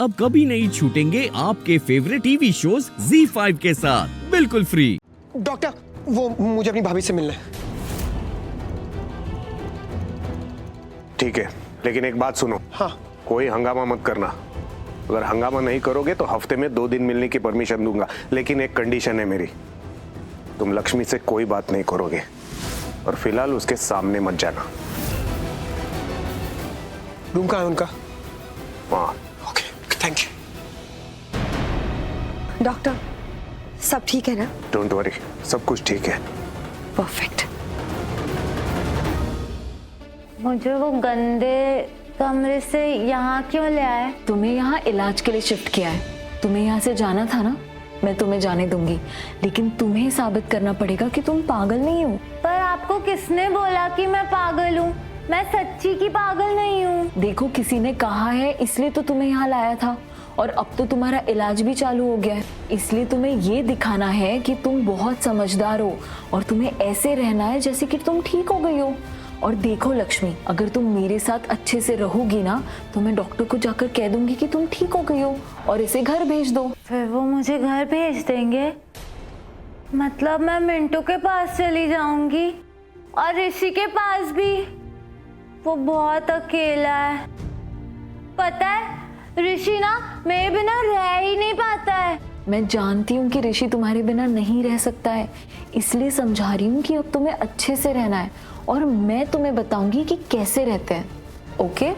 अब कभी नहीं छूटेंगे आपके फेवरेट टीवी शोज ZEE5 के साथ बिल्कुल फ्री। डॉक्टर, वो मुझे अपनी भाभी से मिलना है। ठीक है, लेकिन एक बात सुनो। हाँ। कोई हंगामा मत करना। अगर हंगामा नहीं करोगे तो हफ्ते में 2 दिन मिलने की परमिशन दूंगा, लेकिन एक कंडीशन है मेरी। तुम लक्ष्मी से कोई बात नहीं करोगे और फिलहाल उसके सामने मत जाना। रूम कहाँ है उनका? हाँ। Okay, thank you. डॉक्टर, सब ठीक है ना? डोंट वरी, सब कुछ ठीक है। परफेक्ट। मुझे वो गंदे कमरे से यहाँ क्यों ले आए? तुम्हें यहाँ इलाज के लिए शिफ्ट किया है। तुम्हें यहाँ से जाना था ना, मैं तुम्हें जाने दूंगी, लेकिन तुम्हें साबित करना पड़ेगा कि तुम पागल नहीं हो। पर आपको किसने बोला कि मैं पागल हूँ? मैं सच्ची की पागल नहीं हूँ। देखो, किसी ने कहा है इसलिए तो तुम्हें यहाँ लाया था, और अब तो तुम्हारा इलाज भी चालू हो गया है। इसलिए तुम्हें ये दिखाना है कि तुम बहुत समझदार हो और तुम्हें ऐसे रहना है जैसे कि तुम ठीक हो गई हो। और देखो लक्ष्मी, अगर तुम मेरे साथ अच्छे से रहोगी ना तो मैं डॉक्टर को जाकर कह दूंगी कि तुम ठीक हो गई हो और इसे घर भेज दो। फिर वो मुझे घर भेज देंगे? मतलब मैं मिंटू के पास चली जाऊंगी और ऋषि के पास भी। वो बहुत अकेला है। पता है, ऋषि ना मेरे बिना रह ही नहीं पाता है। मैं जानती हूँ कि ऋषि तुम्हारे बिना नहीं रह सकता है, इसलिए समझा रही हूँ कि अब तुम्हें अच्छे से रहना है और मैं तुम्हें बताऊंगी कि कैसे रहते हैं। ओके?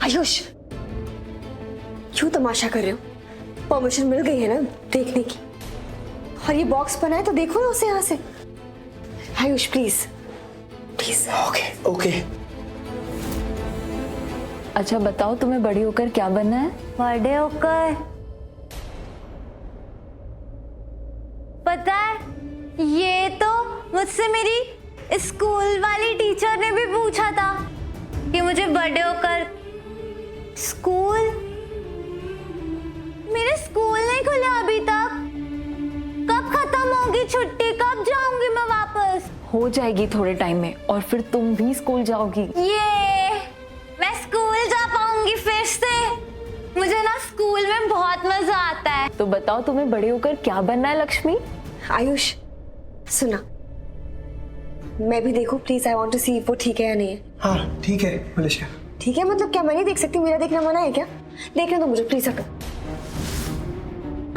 आयुष, क्यों तमाशा कर रहे हो? परमिशन मिल गई है ना देखने की, और ये बॉक्स बना है तो देखो ना उसे यहाँ से। Ayush please please. Okay okay. अच्छा बताओ, तुम्हें बड़ी होकर क्या बनना है? बड़े होकर पता है, ये तो मुझसे मेरी स्कूल वाली टीचर ने भी पूछा था कि मुझे बड़े होकर स्कूल। मेरे स्कूल नहीं खुले अभी तक। कब खत्म होगी छुट्टी? कब जाऊंगी मैं वापस? हो जाएगी थोड़े टाइम में, और फिर तुम भी स्कूल जाओगी। ये मैं स्कूल जा पाऊंगी फिर से? मुझे ना स्कूल में बहुत मजा आता है। तो बताओ, तुम्हें बड़े होकर क्या बनना है लक्ष्मी? आयुष सुना, मैं भी देखूं प्लीज। आई वांट टू सी वो ठीक है या नहीं है। हाँ ठीक है मलेशिया। ठीक है मतलब क्या मैं नहीं देख सकती? मेरा देखना मना है क्या? देखना तो मुझे प्लीज हटो।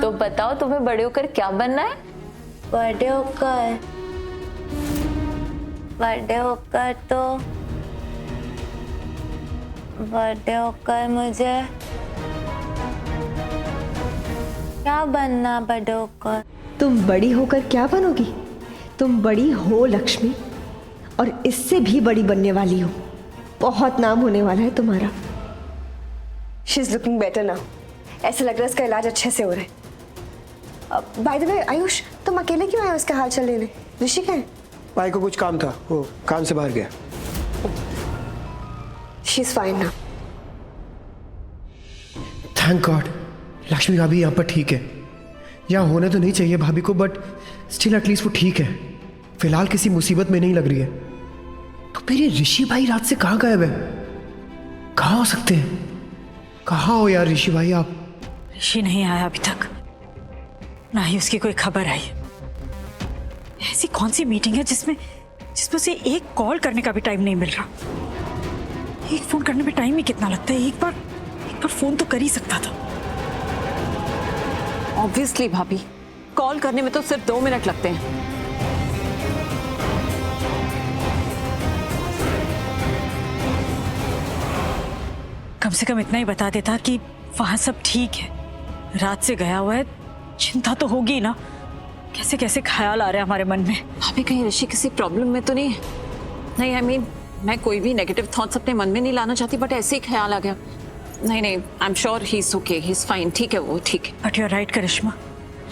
तो बताओ, तुम्हें बड़े होकर क्या बनना है? बड़े होकर मुझे क्या बनना? बड़े होकर तुम बड़ी होकर क्या बनोगी? तुम बड़ी हो लक्ष्मी, और इससे भी बड़ी बनने वाली हो। बहुत नाम होने वाला है तुम्हारा। She is looking better now. ऐसा लग रहा है इसका इलाज अच्छे से हो रहा है। बाय द वे आयुष, तुम अकेले क्यों आए उसका हाल चाल लेने? ऋषि कहाँ है? भाई को कुछ काम था, वो काम से बाहर गया। She is fine now. Thank God, Lakshmi भाभी यहाँ पर ठीक है। यहाँ होने तो नहीं चाहिए भाभी को, बट स्टिल एटलीस्ट वो ठीक है। फिलहाल किसी मुसीबत में नहीं लग रही है। तो फिर ये ऋषि भाई रात से कहाँ गायब है? कहाँ हो सकते हैं? कहाँ हो यार ऋषि भाई आप? ऋषि नहीं आया अभी तक, ना ही उसकी कोई खबर आई। ऐसी कौन सी मीटिंग है जिसमें उसे एक कॉल करने का भी टाइम नहीं मिल रहा? एक फोन करने में टाइम ही कितना लगता है? एक बार फोन तो कर ही सकता था। ऑब्वियसली भाभी, कॉल करने में तो सिर्फ 2 मिनट लगते हैं। कम से कम इतना ही बता देता कि वहां सब ठीक है, रात से गया हुआ है। चिंता तो होगी ना, कैसे कैसे ख्याल आ रहे हैं हमारे मन में। भाभी कहीं ऋषि किसी प्रॉब्लम में तो नहीं है? नहीं, आई मीन मैं कोई भी नेगेटिव थॉट्स अपने मन में नहीं लाना चाहती, बट ऐसे ही ख्याल आ गया। नहीं, I am sure he is okay, he is fine. ठीक है, वो ठीक है। बट यू आर राइट करिश्मा,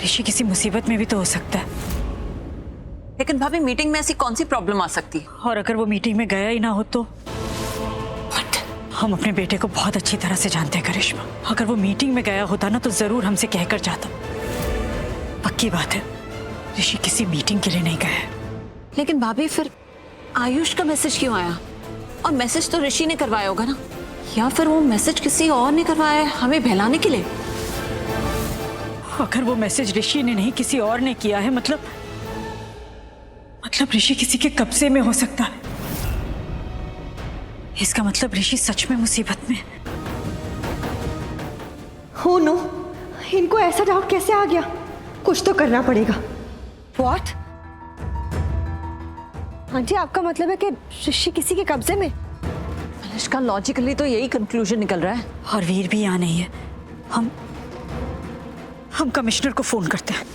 ऋषि किसी मुसीबत में भी तो हो सकता है। लेकिन भाभी मीटिंग में ऐसी कौन सी प्रॉब्लम आ सकती है? और अगर वो मीटिंग में गया ही ना हो तो? हम अपने बेटे को बहुत अच्छी तरह से जानते हैं करिश्मा। अगर वो मीटिंग में गया होता ना तो जरूर हमसे कहकर जाता। पक्की बात है, ऋषि किसी मीटिंग के लिए नहीं गया है। लेकिन भाभी फिर आयुष का मैसेज क्यों आया? और मैसेज तो ऋषि ने करवाया होगा ना। या फिर वो मैसेज किसी और ने करवाया है हमें बहलाने के लिए। अगर वो मैसेज ऋषि ने नहीं किसी और ने किया है, मतलब ऋषि किसी के कब्जे में हो सकता है। इसका मतलब ऋषि सच में मुसीबत में है। हो नो, इनको ऐसा डाउट कैसे आ गया? कुछ तो करना पड़ेगा। व्हाट? आंटी, आपका मतलब है कि ऋषि किसी के कब्जे में? मलिष्का, लॉजिकली तो यही कंक्लूजन निकल रहा है। और वीर भी यहाँ नहीं है। हम कमिश्नर को फोन करते हैं।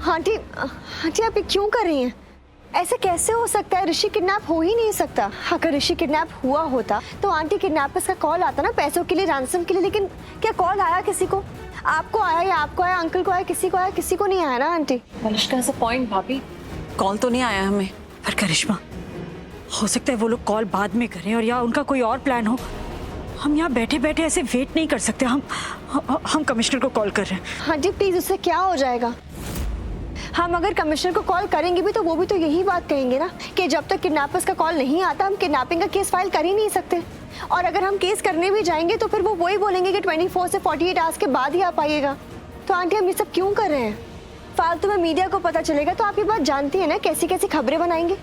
आंटी आप ये क्यों कर रही हैं? ऐसे कैसे हो सकता है? ऋषि किडनैप हो ही नहीं सकता। अगर ऋषि किडनैप हुआ होता तो आंटी किडनैपर्स का कॉल आता ना, पैसों के लिए, रैंसम के लिए। लेकिन क्या कॉल आया किसी को? आपको आया या आपको आया, अंकल को आया, किसी को आया? किसी को नहीं आया ना aunty. Malishka is a point भाभी, कॉल तो नहीं आया हमें। पर करिश्मा, हो सकता है वो लोग कॉल बाद में करें और या उनका कोई और प्लान हो। हम यहाँ बैठे बैठे ऐसे वेट नहीं कर सकते। हम कमिश्नर को कॉल कर रहे हैं। आंटी प्लीज, उससे क्या हो जाएगा? हम अगर कमिश्नर को कॉल करेंगे भी तो वो भी तो यही बात कहेंगे ना कि जब तक किडनैपर्स का कॉल नहीं आता हम किडनैपिंग का केस फाइल कर ही नहीं सकते। और अगर हम केस करने भी जाएंगे तो फिर वो वही बोलेंगे कि 24 से 48 आवर्स के बाद ही आ पाइएगा। तो आंटी हम ये सब क्यों कर रहे हैं? फालतू में मीडिया को पता चलेगा तो आप ये बात जानती है ना, कैसी कैसी खबरें बनाएंगे।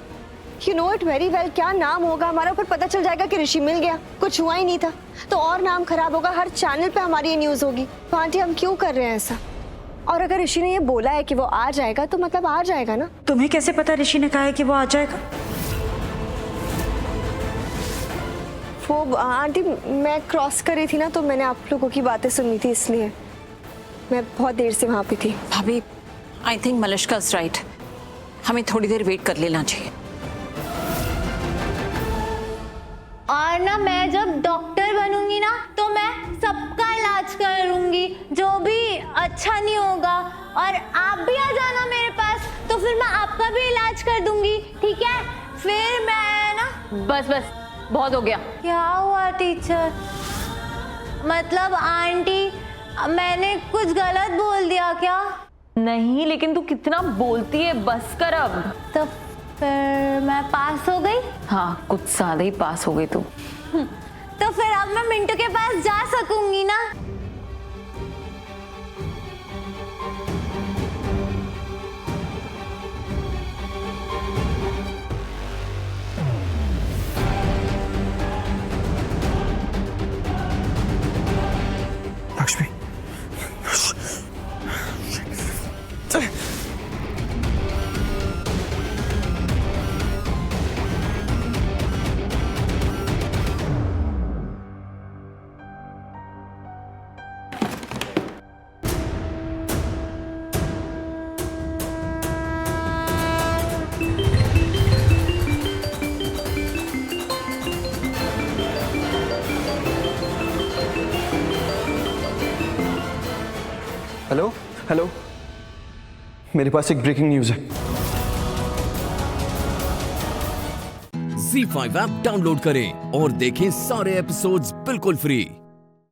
You know it very well. क्या नाम होगा हमारा, फिर पता चल जाएगा कि ऋषि मिल गया, कुछ हुआ ही नहीं था, तो और नाम खराब होगा, हर चैनल पे हमारी ये न्यूज़ होगी। तो आंटी हम क्यों कर रहे हैं ऐसा? और अगर ऋषि ने ये बोला है कि वो आ जाएगा तो मतलब आ जाएगा ना। तुम्हें कैसे पता ऋषि ने कहा है कि वो आ जाएगा? वो आंटी मैं क्रॉस कर रही थी ना, तो मैंने आप लोगों की बातें सुनी थी, इसलिए मैं बहुत देर से वहाँ पे थी। भाभी, I think Malishka is right, हमें थोड़ी देर वेट कर लेना चाहिए। और ना मैं जब डॉक्टर बनूंगी ना तो मैं सबका इलाज करूंगी, जो भी अच्छा नहीं होगा। और आप भी आ जाना मेरे पास, तो फिर मैं आपका भी इलाज कर दूंगी, ठीक है? फिर मैं ना। बस बहुत हो गया। क्या हुआ टीचर? मतलब आंटी, मैंने कुछ गलत बोल दिया क्या? नहीं, लेकिन तू कितना बोलती है, बस कर अब। तो फिर मैं पास हो गई? हाँ, कुछ ज्यादा ही पास हो गई तू। तो फिर अब मैं मिंटू के पास जा सकूंगी ना? लक्ष्मी, हेलो, मेरे पास एक ब्रेकिंग न्यूज है। Z5 ऐप डाउनलोड करें और देखें सारे एपिसोड्स बिल्कुल फ्री।